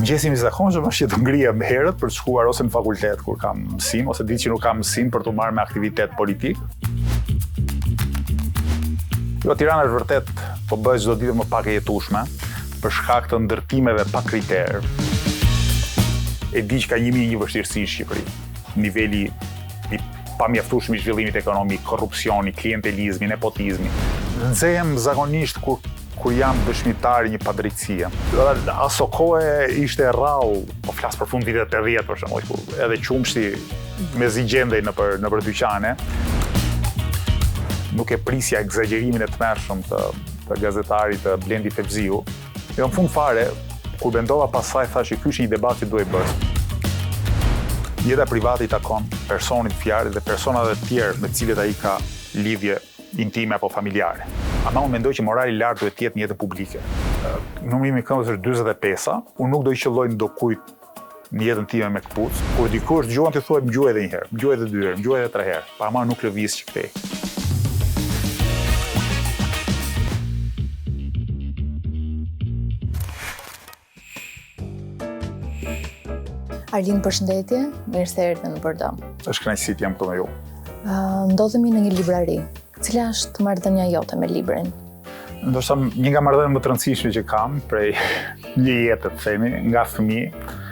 Mëngjesi i zakonshëm është që të ngrihem herët për të shkuar ose në fakultet kur kam mësim, ose ditë që nuk kam mësim për të marrë me aktivitet politik. Jo, Tirana është vërtet po bëhet çdo ditë më pak e jetueshme për shkak të ndërtimeve pa kriter. E di që ka 1001 vështirësi në Shqipëri. Niveli i pamjaftueshëm i zhvillimit ekonomik, korrupsioni, klientelizmi, nepotizmi. Nxehem zakonisht kur jam dëshmitar i një padrejtësie. Aso kohë ishte rrallë, po flas për fund vitet 80 për shembull, ku edhe qumshti mezi gjendej nëpër dyqane. Nuk e prisja egzagerimin e tmerrshëm të gazetarit të Blendi Fevziu. Jo, në fund fare, kur mendova pasaj thash që ky është një debat që duhet bërë. Jeta private i takon personit fjalë dhe personave të tjerë me të cilët ai ka lidhje intime apo familjare. Ama unë mendoj që morali lartë duhet të jetë në jetën publike. Numri i këmbës është 45-a, unë nuk do i qelloj ndokujt në jetën time me këpucë. Kur dikush dëgjon ti thuaj më gjuaj edhe një herë, më gjuaj edhe 2 herë, më gjuaj edhe 3 herë. Para ma nuk lëviz që kthej. Arlin, përshëndetje, mirë se erdhe në Bordeaux. Është kënaqësi të jam këtu me ju. Ndodhemi në një librari. Cila është marrëdhënia jote me librin? Ndoshta një nga marrëdhëniet më të rëndësishme që kam prej një jete, të themi, nga fëmijë,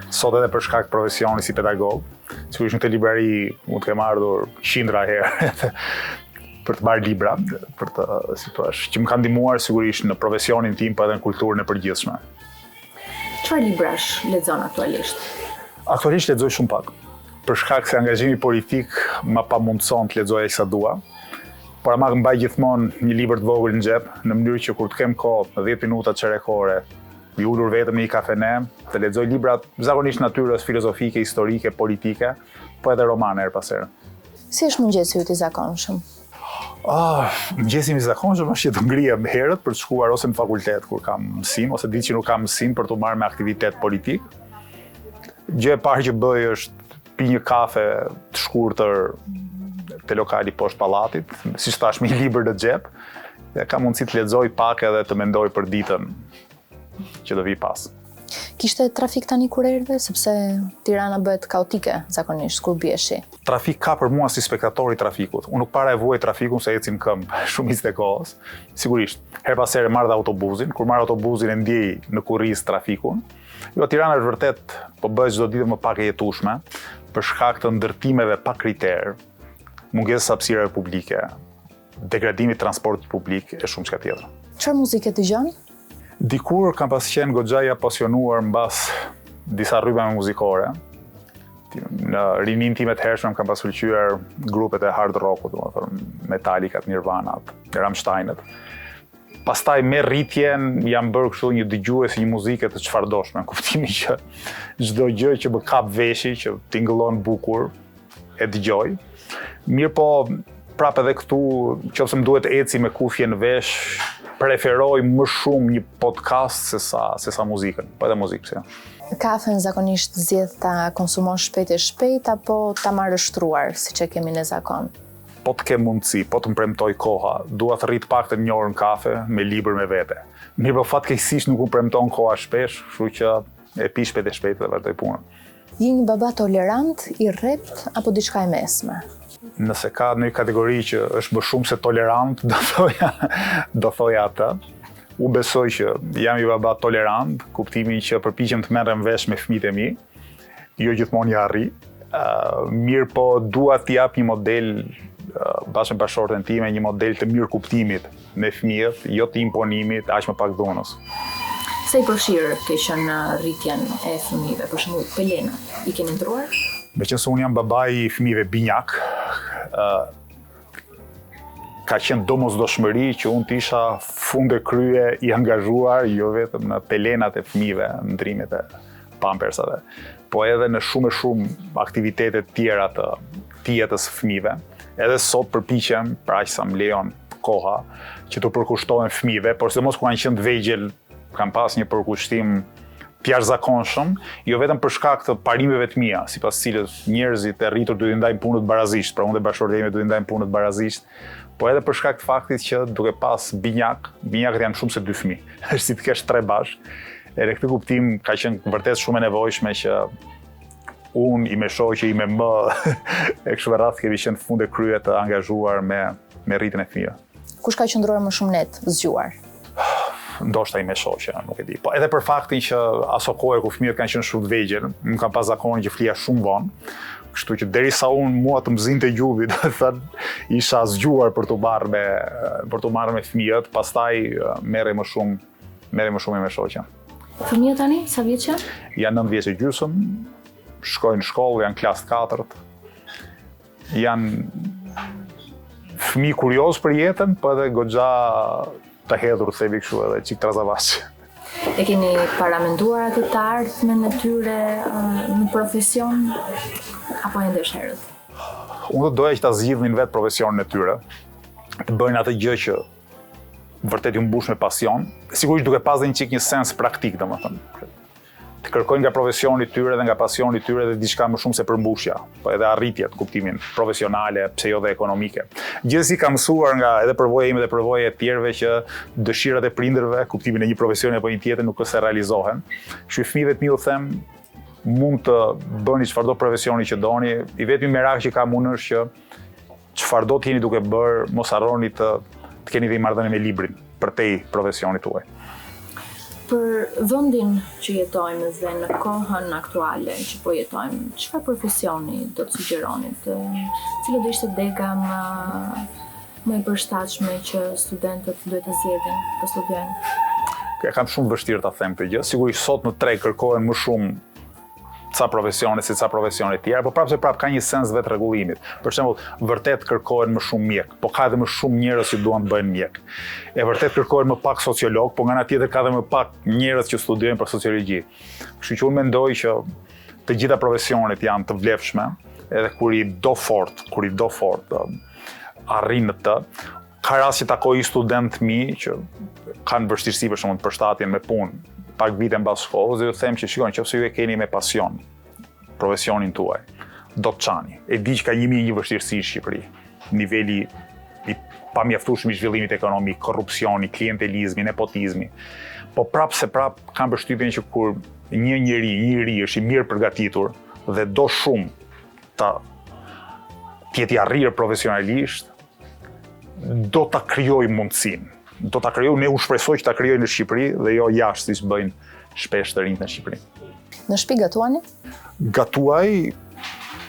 sot edhe për shkak të profesionit si pedagog. Sigurisht në këtë librari mund të kem ardhur qindra herë për të marrë libra, për të, si thua, që më kanë ndihmuar sigurisht në profesionin tim, por edhe në kulturën e përgjithshme. Çfarë librash lexon aktualisht? Aktualisht lexoj shumë pak. Për shkak se angazhimi politik ma pamundson të lexoj sa dua. Por ama mbaj gjithmonë një libër të vogël në xhep, në mënyrë që kur të kem kohë 10 minuta çerekore, i ulur vetëm në një kafene, të lexoj libra zakonisht natyrës filozofike, historike, politike, po edhe romane her pas here. Si është mëngjesi yt i zakonshëm? Mëngjesi im i zakonshëm është që të ngrihem herët për të shkuar ose në fakultet kur kam mësim, ose ditë që nuk kam mësim për të marrë me aktivitet politik. Gjë e parë që bëj është pi një kafe të shkurtër te lokali poshtë pallatit, siç thash, me një libër në xhep, dhe kam mundësi të lexoj pak edhe të mendoj për ditën që do vi pas. Kishte trafik tani kur erdhe, sepse Tirana bëhet kaotike zakonisht kur bie shi. Trafik ka për mua si spektator i trafikut. Unë nuk para e vuaj trafikun se eci në këmbë shumicën e kohës. Sigurisht, her pas here marr autobusin, kur marr autobusin e ndjej në kurriz trafikun. Jo, Tirana është vërtet po bëhet çdo ditë më pak e jetueshme për shkak të ndërtimeve pa kriter, mungesës së hapësirave publike, degradimit të transportit publik e shumë çka tjetër. Çfarë muzike dëgjon? Dikur kam pas qenë goxha i apasionuar mbas disa rrymë muzikore. Në rinin time të hershme kam pas pëlqyer grupet e hard rockut, domethënë Metallica, Nirvana, Rammsteinët. Pastaj me rritjen jam bërë kështu një dëgjues i një muzike të çfarëdoshme, në kuptimin që çdo gjë që më kap veshi, që tingëllon bukur, e dëgjoj. Mirë po, prapë edhe këtu, qofse më duhet eci me kufje në vesh, preferoj më shumë një podcast se sa muzikën, po edhe muzikë pse. Kafen zakonisht zgjedh ta konsumon shpejt apo ta marrë shtruar, siç e kemi në zakon? Po të kem mundësi, po të më premtoj koha, dua të rrit paktën një orë në kafe me libër me vete. Mirë po fatkeqësisht nuk u premton koha shpesh, kështu që e pi shpejt dhe vazhdoj punën. Je një baba tolerant, i rrept apo diçka e mesme? Nëse ka në një kategori që është më shumë se tolerant, do thoja atë. Unë besoj që jam i baba tolerant, kuptimin që përpiqem të merrem vesh me fëmijët e mi, jo gjithmonë ja arri. Mirë po dua t'i jap një model bashkë me bashkëshorten time, një model të mirë kuptimit me fëmijët, jo të imponimit, aq më pak dhunës. Se i përfshirë ke qenë rritjen e fëmijëve, për shembull Pelena, i keni ndruar? Meqense unë jam babai i fëmijëve binjak, ka qenë domosdoshmëri që unë t'isha funde krye i angazhuar jo vetëm në pelenat e fëmijëve, ndrimet e pampersave, po edhe në shumë aktivitetet tjera të jetës së fëmijëve. Edhe sot përpiqem, pra aq sa më lejon koha, që të përkushtohen fëmijëve, por sidomos kur kanë qenë të vegjël, kam pas një përkushtim t'jashtëzakonshëm, jo vetëm për shkak të parimeve të mia, sipas cilës njerëzit e rritur duhet të ndajnë punët barazisht, pra unë dhe bashkëshortja ime duhet të ndajnë punët barazisht, po edhe për shkak të faktit që duke pas binjakët janë shumë se 2 fëmijë. Është si të kesh 3 bashkë. Edhe këtë kuptim ka qenë vërtet shumë e nevojshme që unë, i me shoqe, i me më, e kështu me radhë kemi qenë fund e krye të angazhuar me rritjen e fëmijëve. Kush ka qëndruar më shumë net zgjuar? Ndoshta i me shoqe, nuk e di. Po edhe për faktin që aso kohë kur fëmijët kanë qenë shumë të vegjël, më kam pas zakonin që flija shumë vonë. Kështu që derisa unë mua të mzinte gjubi, do të thënë, isha zgjuar për të marrë me fëmijët, pastaj merrej më shumë me shoqen. Fëmijët tani sa vjeç janë? Janë 9 vjeç e gjysëm, shkojnë në shkollë, janë klasë 4. Janë fëmijë kurioz për jetën, po edhe goxha të hedhur, themi kështu, edhe çik trazavaç. E keni paramenduar atë të ardhmen e tyre në profesion apo ende herët? Unë do doja që ta zgjidhnin vetë profesionin e tyre, të bëjnë atë gjë që vërtet ju mbush me pasion, sigurisht duke pas dhe një sens praktik, domethënë. Të kërkojnë nga profesioni i tyre dhe nga pasioni i tyre dhe diçka më shumë se përmbushja, po edhe arritjet, kuptimin profesionale, pse jo dhe ekonomike. Gjithsesi kam mësuar nga edhe përvoja ime dhe përvoja e tjerëve që dëshirat e prindërve, kuptimin e një profesioni apo një tjetër nuk se realizohen. Kështu fëmijëve të mi u them, mund të bëni çfarëdo profesioni që doni, i vetmi merak që kam unë është që çfarëdo të jeni duke bërë, mos harroni të keni dhe i marrëdhënie me librin përtej profesionit tuaj. Për vendin që jetojmë dhe në kohën aktuale që po jetojmë, çfarë profesioni do të sugjeronit? Cila do ishte dega më e përshtatshme që studentët duhet të zgjedhin të studiojnë? Kam shumë vështirë ta them këtë gjë. Sigurisht sot në treg kërkohen më shumë ca profesione si ca profesione tjera, po prapë ka një sens vetë rregullimit. Për shembull, vërtet kërkohen më shumë mjek, po ka edhe më shumë njerëz që duan të bëjnë mjek. E vërtet kërkohen më pak sociolog, po nga ana tjetër ka edhe më pak njerëz që studiojnë për sociologji. Kështu që unë mendoj që të gjitha profesionet janë të vlefshme, edhe kur i do fort arrin në të. Ka rast që takoj student mi që kanë vështirësi për shembull në përshtatjen me punë, pak vite mbas shkollës, dhe ju them që shikoni, nëse ju e keni me pasion profesionin tuaj, do të çani. E di që ka 1001 vështirësi në Shqipëri. Niveli i pamjaftueshëm i zhvillimit ekonomik, korrupsioni, klientelizmi, nepotizmi. Po prapë kam përshtypjen që kur një njeri është i mirë përgatitur dhe do shumë të jetë i arrirë profesionalisht, do ta krijojë mundësinë. Ne u shpresoj që ta krijojë në Shqipëri dhe jo jashtë siç bëjnë shpesh të rinjt në Shqipëri. Në shtëpi gatuani? Gatuaj,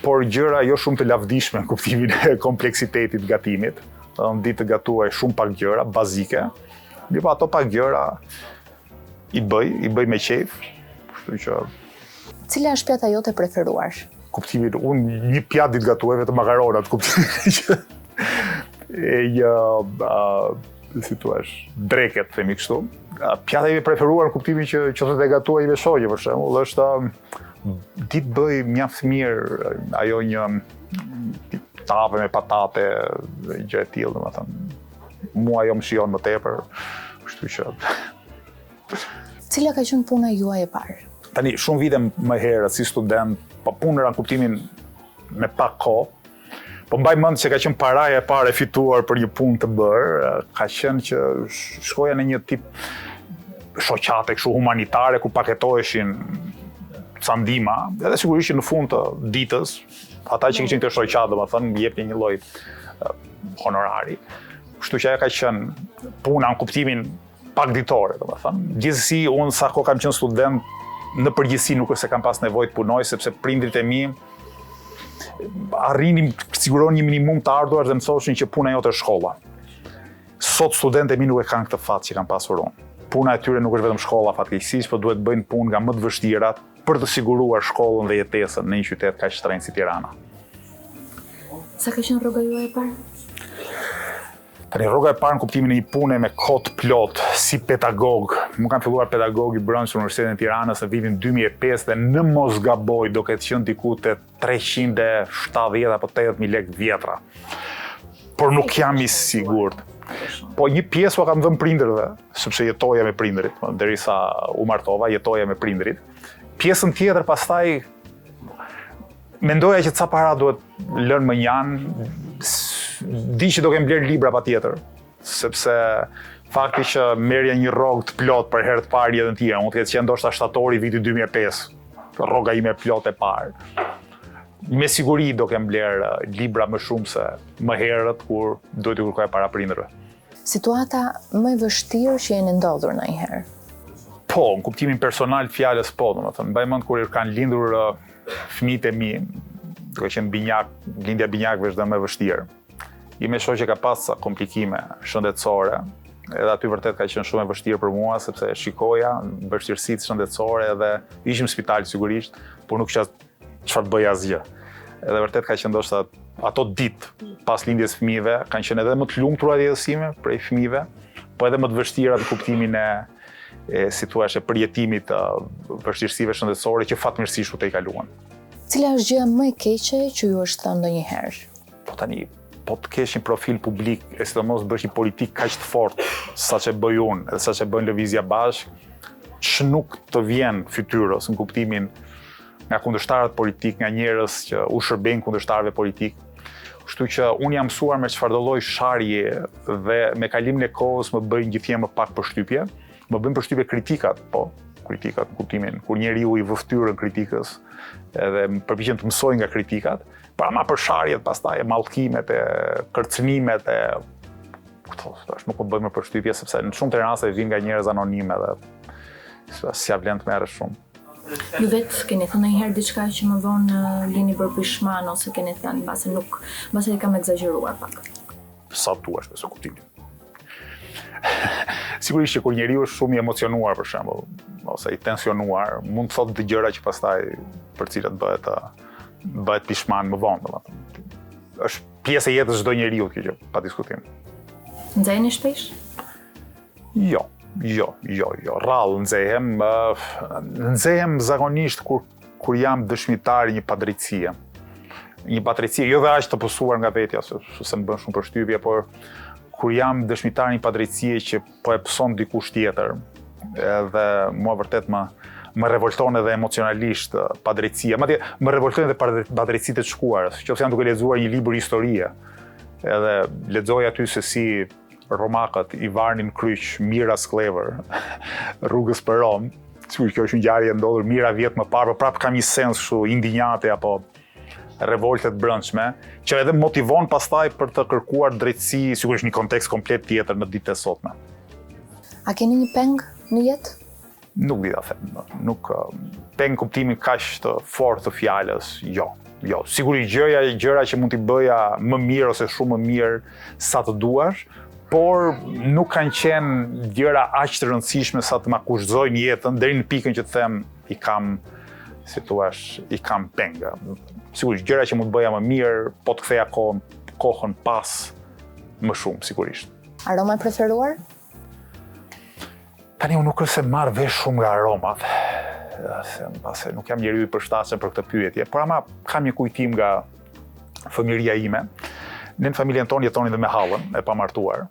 por gjëra jo shumë të lavdishme në kuptimin e kompleksitetit gatimit. Në ditë të gatuaj shumë pak gjëra bazike, mirë ato pak gjëra i bëj me qejf, kështu që. Cila është pjata jote preferuar? Kuptimin, unë një pjatë ditë gatuaj vetëm makaronat, kuptimin që si thua, dreket, themi kështu. Pjata ime preferuar në kuptimin që thotë e gatuaj me shoqe për shembull, është ditë bëj mjaft mirë ajo një tave me patate, gjë e tillë, domethënë. Mua ajo më shijon më tepër, kështu që. Cila ka qenë puna juaj e parë? Tani shumë vite më herët si student, po punëra në kuptimin me pak kohë. Po mbaj mend që ka qenë paraja e parë e fituar për një punë të bërë, ka qenë që shkoja në një tip shoqate kështu humanitare ku paketoheshin ca ndihma, edhe sigurisht në fund të ditës, ata që kishin këtë shoqatë, domethënë jepnin një lloj honorari. Kështu që ajo ka qenë puna në kuptimin pak ditore, domethënë. Gjithsesi unë sa kohë kam qenë student, në përgjithësi nuk është se kam pas nevojë të punoj, sepse prindrit e mi arrinim siguron një minimum të ardhuar dhe më thoshin që puna jote është shkolla. Sot studentët e mi nuk e kanë këtë fat që kanë pasur unë. Puna e tyre nuk është vetëm shkolla fatkeqësisht, por duhet bëjnë punë nga më të vështirat për të siguruar shkollën dhe jetesën në një qytet kaq shtrenjtë si Tirana. Sa ka qenë rroga juaj e parë? Tani rroga e parë në kuptimin e një pune me kod plot si pedagog. Më kam filluar pedagog i brendshëm në Universitetin e Tiranës në vitin 2005 dhe në mos gaboj do ketë qenë diku te 370 apo 80.000 lekë vjetra. Por nuk jam i sigurt. Po një pjesë kam dhënë prindërve, sepse jetoja me prindrit, derisa u martova, jetoja me prindrit. Pjesën tjetër pastaj mendoja që ca para duhet lënë më janë, di që do kem bler libra patjetër, sepse fakti që merrja një rrogë të plot për herë të parë jetën time, mund të ketë qenë ndoshta shtatori i vitit 2005, rroga ime plot e parë. Me siguri do kem bler libra më shumë se më herët kur duhet i kërkoja para prindërve. Situata më e vështirë që jeni ndodhur ndonjëherë? Po, në kuptimin personal fjalës po, domethënë, mbaj mend kur kanë lindur fëmijët e mi, duke qenë binjak, lindja binjakëve është dhe më e vështirë. Ime shoh që ka pas komplikime shëndetësore, edhe aty vërtet ka qenë shumë e vështirë për mua, sepse shikoja vështirësitë shëndetësore edhe ishim në spital sigurisht, por nuk kisha çfarë bëj asgjë. Edhe vërtet ka qenë ndoshta ato ditë pas lindjes fëmijëve kanë qenë edhe më të lumtura jetësime prej fëmijëve, po edhe më të vështira në kuptimin e si thua përjetimit të vështirësive shëndetësore që fatmirësisht u t'i kaluan. Cila është gjëja më e keqe që ju është thënë ndonjëherë? Po tani, po të kesh një profil publik, e sidomos bësh një politik kaq të fortë, saqë bëj unë, edhe saqë bën Lëvizja Bashkë, ç'nuk të vjen fytyrës në kuptimin nga kundërshtarët politik, nga njerëz që u shërbejnë kundërshtarëve politik. Kështu që unë jam mësuar me çfarëdo lloj sharje dhe me kalimin e kohës më bëjnë gjithnjë më pak përshtypje, më bëjnë përshtypje kritikat, po, kritikat në kuptimin kur njeriu i vë fytyrën kritikës, edhe përpiqen të mësoj nga kritikat, por ama për sharjet pastaj, mallkimet, kërcënimet këto nuk më bëjnë më përshtypje sepse në shumë të raste vijnë nga njerëz anonim edhe s'ja vlen të merresh shumë. Ju vetë keni thënë ndonjëherë diçka që më vonë lini bërë pishman ose keni thënë mbase i kam egzageruar pak? Sa duash me së kuptimin. Sigurisht që kur njeriu është shumë i emocionuar për shembull, ose i tensionuar, mund të thotë të gjëra që pastaj për cilat bëhet pishman më vonë, domethënë. Është pjesë e jetës çdo njeriu kjo gjë, pa diskutim. Nxeheni shpesh? Jo, rrallë nxehem zakonisht kur jam dëshmitar i një padrejtësie. Një padrejtësie jo dhe aq të pësuar nga vetja, se më bën shumë përshtypje, por kur jam dëshmitar i një padrejtësie që po e pëson dikush tjetër, edhe mua vërtet më revolton edhe emocionalisht padrejtësia. Madje më revolton edhe padrejtësitë të shkuarës, qoftë jam duke lexuar një libër historie, edhe lexoj aty se si romakët i varnin kryq Mira Sklever, rrugës për Rom. Sigurisht kjo është një ngjarje e ndodhur mijëra vjet më parë, por prapë kam një sens kështu indignate apo revolte të brendshme, që edhe motivon pastaj për të kërkuar drejtësi, sigurisht një kontekst komplet tjetër në ditët e sotme. A keni një peng në jetë? Nuk di ta them, nuk peng kuptimin kaq të fortë të fjalës, jo. Sigurisht gjëra që mund t'i bëja më mirë ose shumë më mirë sa të duash, por nuk kanë qenë gjëra aq të rëndësishme sa të ma kushtozojnë jetën deri në pikën që të them i kam penga. Sigurisht gjëra që mund të bëja më mirë, po të ktheja kohën pas më shumë sigurisht. Aroma e preferuar? Tani unë nuk është se marr vesh shumë nga aromat. Se nuk jam njeriu i përshtatshëm për këtë pyetje, por ama kam një kujtim nga fëmijëria ime. Ne në familjen tonë jetonin dhe me hallën, e pamartuar.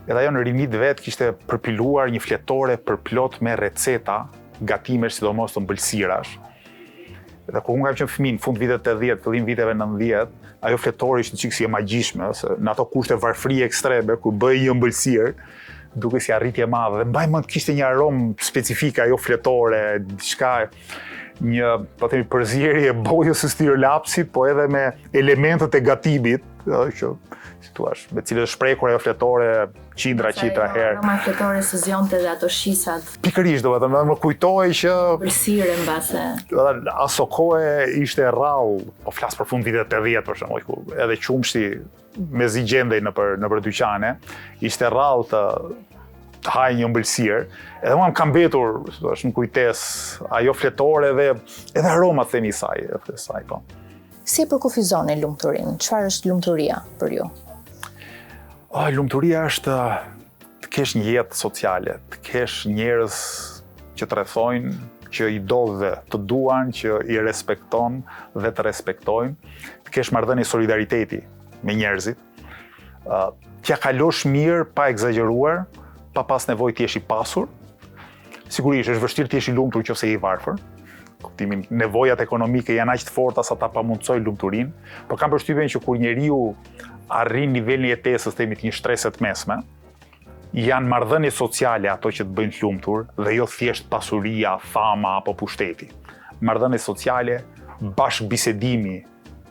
Edhe ajo në rinit vet kishte përpiluar një fletore përplot me receta, gatimesh sidomos të ëmbëlsirash. Edhe kur unë kam qenë fëmijë në fund viteve 80, fillim viteve 90, ajo fletore ishte çik si e magjishme, ose në ato kushte varfërie ekstreme kur bëj një ëmbëlsirë, duke si arritje e madhe. Dhe mbaj mend kishte një aromë specifike ajo fletore, diçka një, po themi, përzierje e bojës së stirolapsit, po edhe me elementet e gatimit, që si thua, me cilët shprekur ajo fletore qindra herë. Aroma e fletores së zjonte dhe ato shisat. Pikërisht, domethënë, më kujtoi që pëlsire mbase. Aso kohë ishte rrallë, po flas për fund viteve 80 për shembull, ku edhe qumshti me zi gjendej nëpër dyqane, ishte rrallë të haj një ëmbëlsirë, edhe mua më kam mbetur në kujtesë ajo fletore dhe edhe aromat themi saj, po. Si e përkufizoni lumturinë? Çfarë është lumturia për ju? Lumturia është të kesh një jetë sociale, të kesh njerëz që të rrethojnë, që i do dhe të duan, që i respekton dhe të respektojnë, të kesh marrëdhënie solidariteti me njerëzit, t'ja kalosh mirë, pa egzageruar, pa pas nevojë t'jesh i pasur. Sigurisht, është vështirë t'jesh i lumtur nëse je i varfër. Kuptimin, nevojat ekonomike janë aq të forta sa ta pamundsojnë lumturinë, por kam përshtypjen që kur njeriu arrin nivelin e jetesës të një shtreset mesme, janë marrëdhënie sociale ato që të bëjnë lumtur dhe jo thjesht pasuria, fama apo pushteti. Marrëdhënie sociale, bashkëbisedimi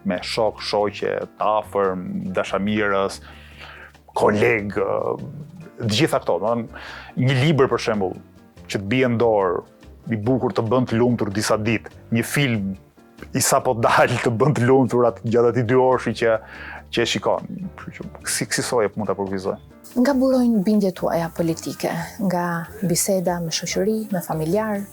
me shok, shoqe, të afër, dashamirës, koleg, të gjitha këto. Një libër për shembull që të bie në dorë, i bukur të bën të lumtur disa ditë, një film i sapo dalë të bën të lumtur gjatë atij 2 orësh që e shikon. Si kësaj mund ta përvizoj. Nga burojnë bindjet tuaja politike, nga biseda me shoqëri, me familjar?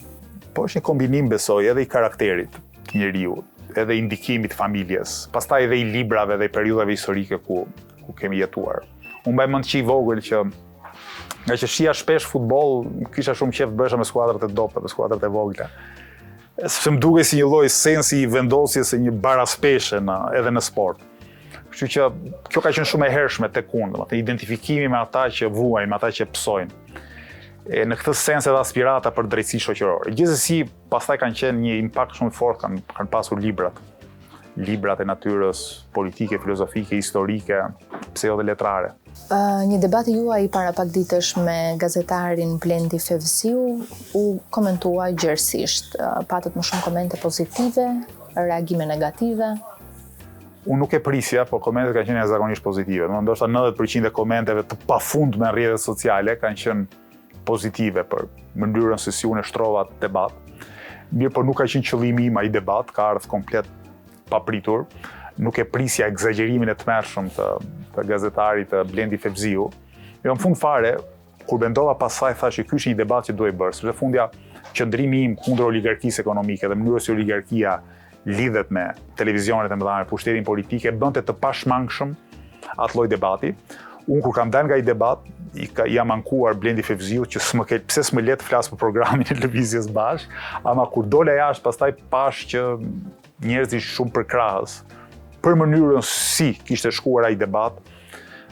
Po është një kombinim, besoj, edhe i karakterit të njeriu, edhe i ndikimit familjes, pastaj edhe i librave dhe i periudhave historike ku kemi jetuar. Unë mbaj mend që i vogël që nga që shija shpesh futboll, kisha shumë qejf të bësha me skuadrat e dopta, me skuadrat e vogla. Sepse më dukej si një lloj sensi i vendosjes së një baraspeshe edhe në sport. Kështu që kjo ka qenë shumë e hershme tek unë, domethënë identifikimi me ata që vuajnë, me ata që psojnë. E në këtë sens edhe aspirata për drejtësi shoqërore. Gjithsesi, pastaj kanë qenë një impakt shumë fort, kanë pasur librat e natyrës politike, filozofike, historike, pse jo dhe letrare. Një debat i juaj para pak ditësh me gazetarin Blendi Fevziu u komentua gjerësisht. Patët më shumë komente pozitive, reagime negative. Unë nuk e prisja, po komentet kanë qenë zakonisht pozitive. Ndoshta 90% e komenteve të pafundme në rrjetet sociale kanë qenë pozitive për mënyrën se si unë e shtrova debat. Mirë, por nuk ka qenë qëllimi im ai debat, ka ardhur komplet papritur. Nuk e prisja egzagerimin e tmerrshëm të gazetarit të Blendi Fevziu. Jo, në fund fare, kur mendova pasaj, thash që ky është një debat që duhet bërë, sepse fundja qëndrimi im kundër oligarkisë ekonomike dhe mënyrës si oligarkia lidhet me televizionet e mëdha, me pushtetin politike, bënte të pashmangshëm atë lloj debati. Unë kur kam dalë nga i debat, jam ankuar Blendi Fevziu që pse s'më le të flas për programin e lëvizjes bashkë, ama kur dola jashtë pastaj pash që njerëzit shumë përkrahës për mënyrën si kishte shkuar ai debat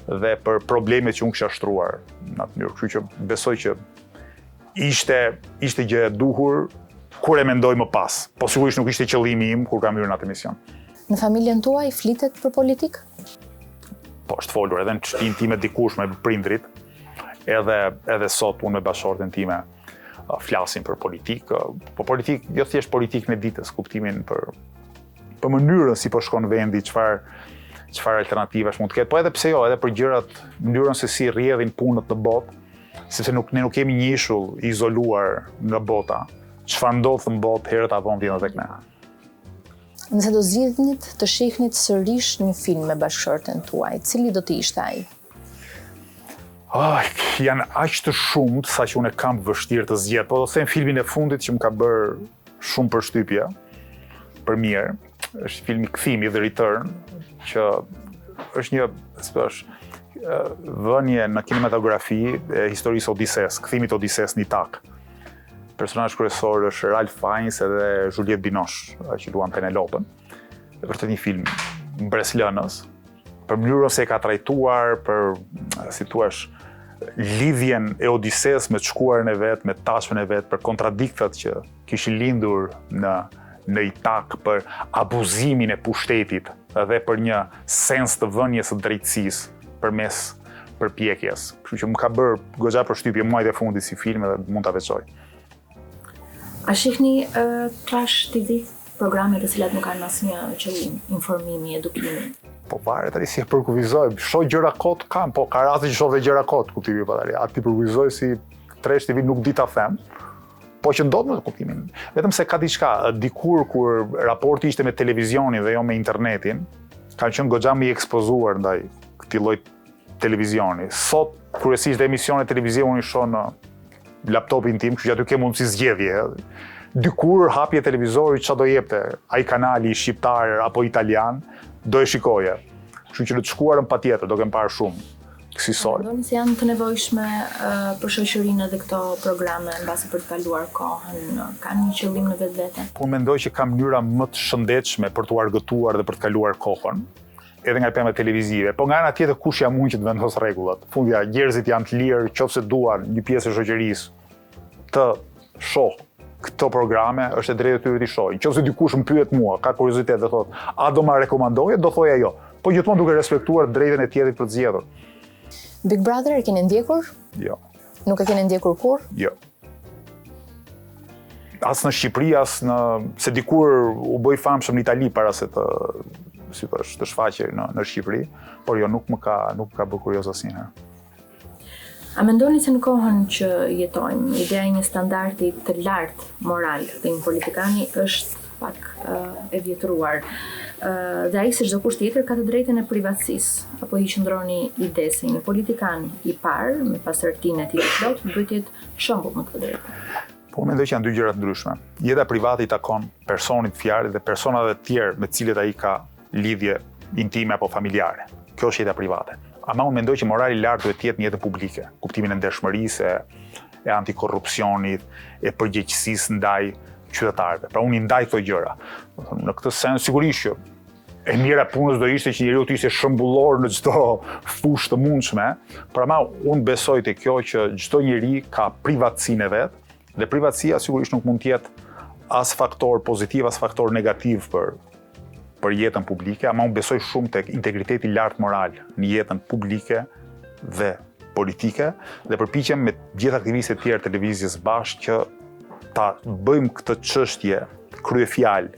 dhe për problemet që unë kisha shtruar në atë mënyrë. Kështu që besoj që ishte gjë e duhur kur e mendoj më pas. Po sigurisht nuk ishte qëllimi im kur kam hyrë në atë emision. Në familjen tuaj flitet për politikë? Po, është folur edhe në shtëpinë time dikush me prindrit, edhe sot unë me bashortën time flasim për politikë, po politikë, jo thjesht politikën e ditës, kuptimin për mënyrën si po shkon vendi, çfarë alternativash mund të ketë, po edhe pse jo, edhe për gjërat, mënyrën se si rrjedhin punët në botë, sepse ne nuk kemi një ishull izoluar nga bota. Çfarë ndodh në botë herët apo vonë vjen tek ne. Nëse do zgjidhnit të shihnit sërish një film me bashkëshorten tuaj, cili do të ishte ai? Janë aq të shumt sa që unë kam vështirë të zgjedh, po do të them filmin e fundit që më ka bërë shumë përshtypje për mirë. Është filmi Kthimi, The Return, që është një, vënie në kinematografi e historisë Odises, Kthimit Odises në Itak. Personazhi kryesor është Ralph Fiennes edhe Juliette Binoche, që luan Penelopën. Vërtet një film mbreslënës, për mënyrën se e ka trajtuar, për, si thua, lidhjen e Odises me të shkuarën e vet, me tashmen e vet, për kontradiktat që kishin lindur në Itak, për abuzimin e pushtetit dhe për një sens të vënies së drejtësisë përmes përpjekjes. Kështu që më ka bërë goxha përshtypje muajt e fundit si film dhe mund ta veçoj. A shihni Trash TV, programe të cilat nuk kanë asnjë qëllim, informimi, edukimi? Po varet tani si e përkufizoj. Shoh gjëra kot kam, po ka raste që shoh dhe gjëra kot, kuptimi po tani. Aty përkufizoj si Trash TV nuk di ta them. Po që ndodh me kuptimin. Vetëm se ka diçka, dikur kur raporti ishte me televizionin dhe jo me internetin, kanë qenë goxha më i ekspozuar ndaj këtij lloj televizioni. Sot kryesisht emisionet televizioni shoh në laptopin tim, kështu që aty ke mundësi zgjedhje. Dikur hapje televizori çfarë do jepte, ai kanali shqiptar apo italian, do e shikoje. Kështu që në të shkuarën patjetër do kem parë shumë. Mendoni se janë të nevojshme për shoqërinë edhe këto programe mbasi për të kaluar kohën, kanë një qëllim në vetvete? Unë mendoj që ka mënyra më të shëndetshme për të argëtuar dhe për të kaluar kohën. edhe nga pemet televizive, po nga ana tjetër kush jam unë që të vendos rregullat. Fundja, njerëzit janë të lirë, nëse duan një pjesë e shoqërisë të shoh këto programe, është e drejtë e tyre të shohin. Nëse dikush më pyet mua, ka kuriozitet dhe thotë, a do ma rekomandoje, do thoja jo. Po gjithmonë duke respektuar drejtën e tjetrit për të zgjedhur. Big Brother e keni ndjekur? Jo. Nuk e keni ndjekur kur? Jo. As në Shqipëri, se dikur u bëj famshëm në Itali para se të shfaqej në Shqipëri, por jo, nuk më ka bërë kurioz asnjëherë. A mendoni se në kohën që jetojmë, ideja e një standardi të lartë moral të një politikani është pak e vjetruar, dhe ai si çdo kush tjetër ka të drejtën e privatësisë, apo i qëndroni ide se një politikan i parë me pasardhëtinë e tij të plotë duhet të jetë shembull në këtë drejtë? Po mendoj që janë dy gjëra të ndryshme. Jeta private i takon personit fjalë dhe personave të tjerë me të cilët ai ka lidhje intime apo familjare. Kjo është jeta private. Ama unë mendoj që morali i lartë duhet të jetë në jetën publike, kuptimin e ndershmërisë, e antikorrupsionit, e përgjegjësisë ndaj qytetarëve. Pra unë i ndaj këto gjëra. Në këtë sens sigurisht që e mira e punës do ishte që njeriu të ishte shembullor në çdo fushë të mundshme, por ama unë besoj te kjo që çdo njeri ka privatësinë e vet, dhe privatësia sigurisht nuk mund të jetë as faktor pozitiv as faktor negativ për jetën publike, ama unë besoj shumë tek integriteti i lartë moral në jetën publike dhe politike, dhe përpiqem me gjithë aktivistët e tjerë televizjes bashkë që ta bëjmë këtë çështje kryefjalë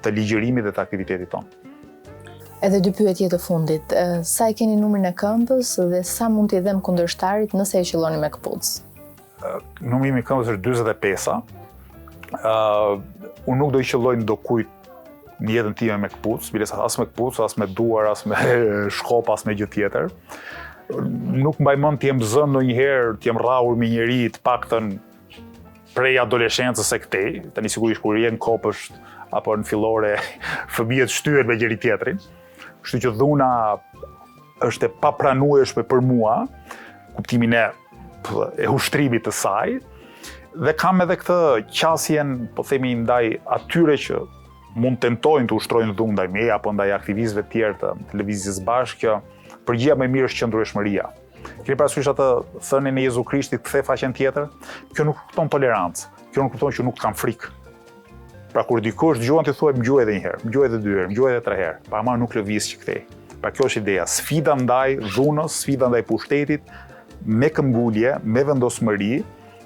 të ligjërimit dhe të aktivitetit tonë. Edhe dy pyetje të fundit. Sa i keni numrin e këmbës dhe sa mund t'i dhem kundërshtarit nëse e qelloni me këpucë? Numri im i këmbës është 45-a. Unë nuk do i qelloj ndokujt në jetën time me këpucë, biles as me këpucë, as me duar, as me shkop, as me gjë tjetër. Nuk mbaj mend të jem zënë ndonjëherë, të jem rrahur me njëri të paktën prej adoleshencës e këtej, tani sigurisht kur je në kopësht apo në fillore, fëmijët shtyhen me njëri tjetrin. Kështu që dhuna është e papranueshme për mua, kuptimin e ushtrimit të saj, dhe kam edhe këtë qasjen, po themi, ndaj atyre që mund tentojnë të ushtrojnë dhunë ndaj meje apo ndaj aktivistëve të tjerë të televizjes bashkë, që përgjigja më e mirë është qëndrueshmëria. Keni parasysh atë thënien e Jezu Krishtit, kthe faqen tjetër? Kjo nuk kupton tolerancë. Kjo nuk kupton që nuk kam frikë. Pra kur dikush dëgjon ti thuaj më gjuaj edhe një herë, më gjuaj edhe 2 herë, më gjuaj edhe 3 herë, pa ama nuk lëviz që kthej. Pra kjo është ideja, sfida ndaj dhunës, sfida ndaj pushtetit, me këmbgulje, me vendosmëri,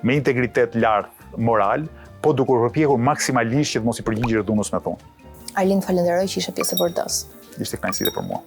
me integritet lartë moral, po duke përpjekur maksimalisht që të mos i përgjigjesh dhunës me thunë. Arlind, falenderoj që ishe pjesë e bordës. Ishte kënaqësi për mua.